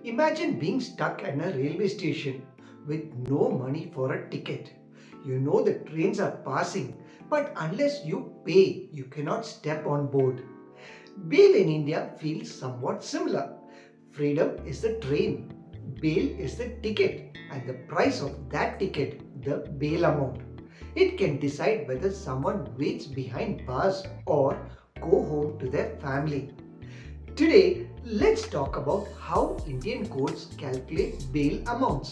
Imagine being stuck at a railway station with no money for a ticket. You know the trains are passing, but unless you pay, you cannot step on board. Bail in India feels somewhat similar. Freedom is the train, bail is the ticket, and the price of that ticket, the bail amount. It can decide whether someone waits behind bars or go home to their family. Today, let's talk about how Indian courts calculate bail amounts.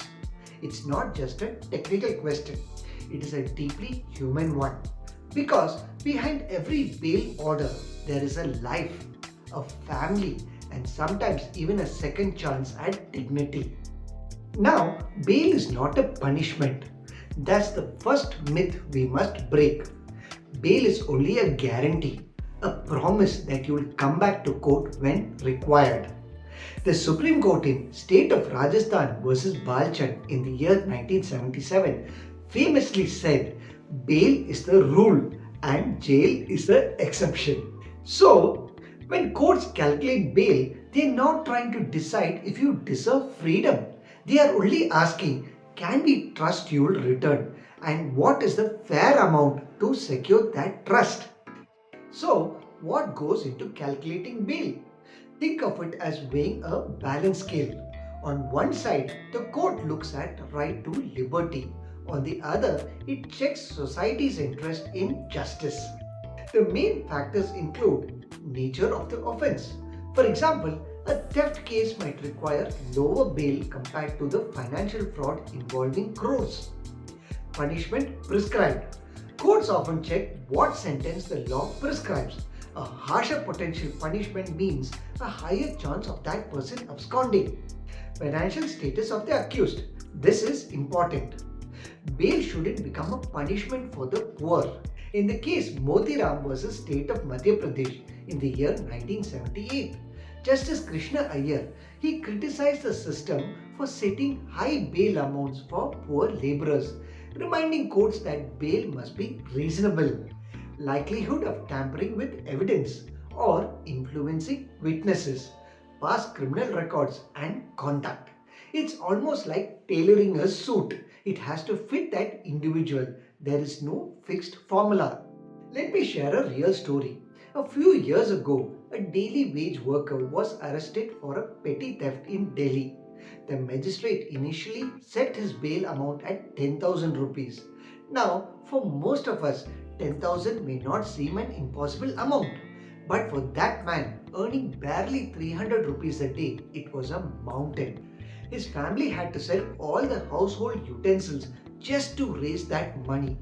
It's not just a technical question, it is a deeply human one. Because behind every bail order, there is a life, a family, and sometimes even a second chance at dignity. Now, bail is not a punishment. That's the first myth we must break. Bail is only a guarantee, a promise that you will come back to court when required. The Supreme Court in State of Rajasthan versus Balchand in the year 1977 famously said bail is the rule and jail is the exception. So, when courts calculate bail, they are not trying to decide if you deserve freedom. They are only asking, can we trust you will return? And what is the fair amount to secure that trust? So, what goes into calculating bail? Think of it as weighing a balance scale. On one side, the court looks at right to liberty. On the other, it checks society's interest in justice. The main factors include nature of the offense. For example, a theft case might require lower bail compared to the financial fraud involving crores. Punishment prescribed. Courts often check what sentence the law prescribes. A harsher potential punishment means a higher chance of that person absconding. Financial status of the accused. This is important. Bail shouldn't become a punishment for the poor. In the case Moti Ram versus State of Madhya Pradesh in the year 1978, Justice Krishna Iyer he criticized the system for setting high bail amounts for poor laborers, reminding courts that bail must be reasonable. Likelihood of tampering with evidence or influencing witnesses, past criminal records, and conduct. It's almost like tailoring a suit. It has to fit that individual. There is no fixed formula. Let me share a real story. A few years ago, a daily wage worker was arrested for a petty theft in Delhi. The magistrate initially set his bail amount at 10,000 rupees. Now, for most of us, 10,000 may not seem an impossible amount. But for that man, earning barely 300 rupees a day, it was a mountain. His family had to sell all the household utensils just to raise that money.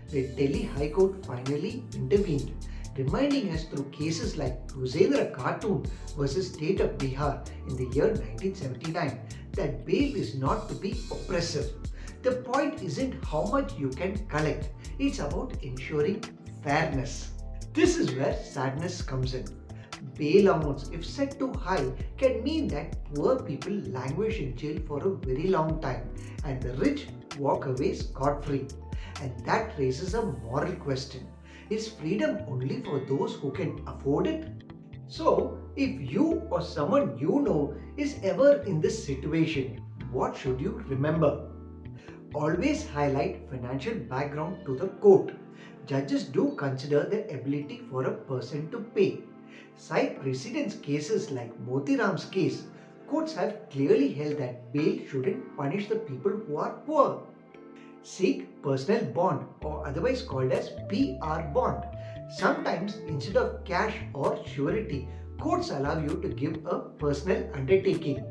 The Delhi High Court finally intervened, reminding us through cases like Hussainara Khatoon versus State of Bihar in the year 1979 that bail is not to be oppressive. The point isn't how much you can collect, it's about ensuring fairness. This is where sadness comes in. Bail amounts, if set too high, can mean that poor people languish in jail for a very long time and the rich walk away scot free. And that raises a moral question. Is freedom only for those who can afford it? So, if you or someone you know is ever in this situation, what should you remember? Always highlight financial background to the court. Judges do consider the ability for a person to pay. Cite precedence cases like Moti Ram's case. Courts have clearly held that bail shouldn't punish the people who are poor. Seek personal bond or otherwise called as PR bond. Sometimes instead of cash or surety, courts allow you to give a personal undertaking.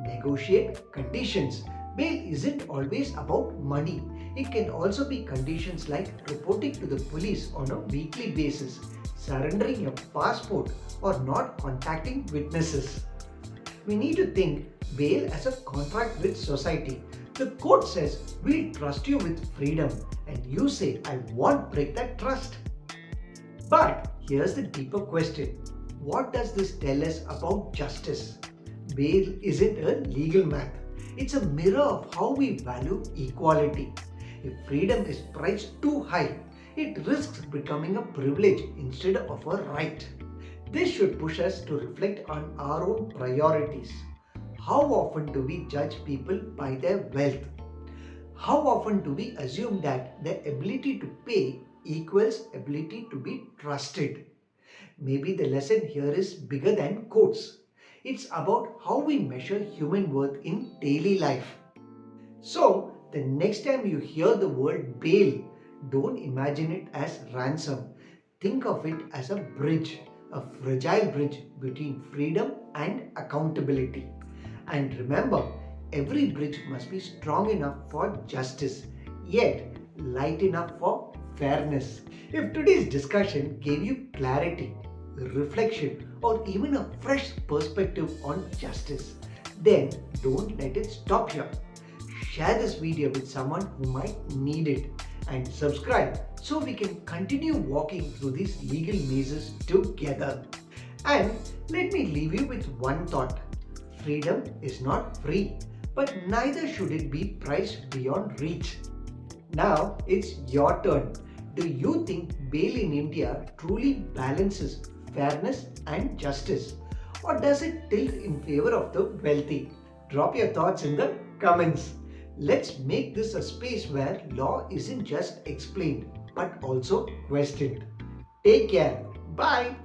Negotiate conditions. Bail isn't always about money. It can also be conditions like reporting to the police on a weekly basis, surrendering your passport, or not contacting witnesses. We need to think bail as a contract with society. The court says, we'll trust you with freedom, and you say, I won't break that trust. But here's the deeper question. What does this tell us about justice? Bail isn't a legal math. It's a mirror of how we value equality. If freedom is priced too high, it risks becoming a privilege instead of a right. This should push us to reflect on our own priorities. How often do we judge people by their wealth? How often do we assume that their ability to pay equals ability to be trusted? Maybe the lesson here is bigger than quotes. It's about how we measure human worth in daily life. So, the next time you hear the word bail, don't imagine it as ransom. Think of it as a bridge, a fragile bridge between freedom and accountability. And remember, every bridge must be strong enough for justice, yet light enough for fairness. If today's discussion gave you clarity, reflection, or even a fresh perspective on justice, then don't let it stop here. Share this video with someone who might need it and subscribe so we can continue walking through these legal mazes together. And let me leave you with one thought. Freedom is not free, but neither should it be priced beyond reach. Now it's your turn. Do you think bail in India truly balances fairness and justice? Or does it tilt in favor of the wealthy? Drop your thoughts in the comments. Let's make this a space where law isn't just explained but also questioned. Take care. Bye.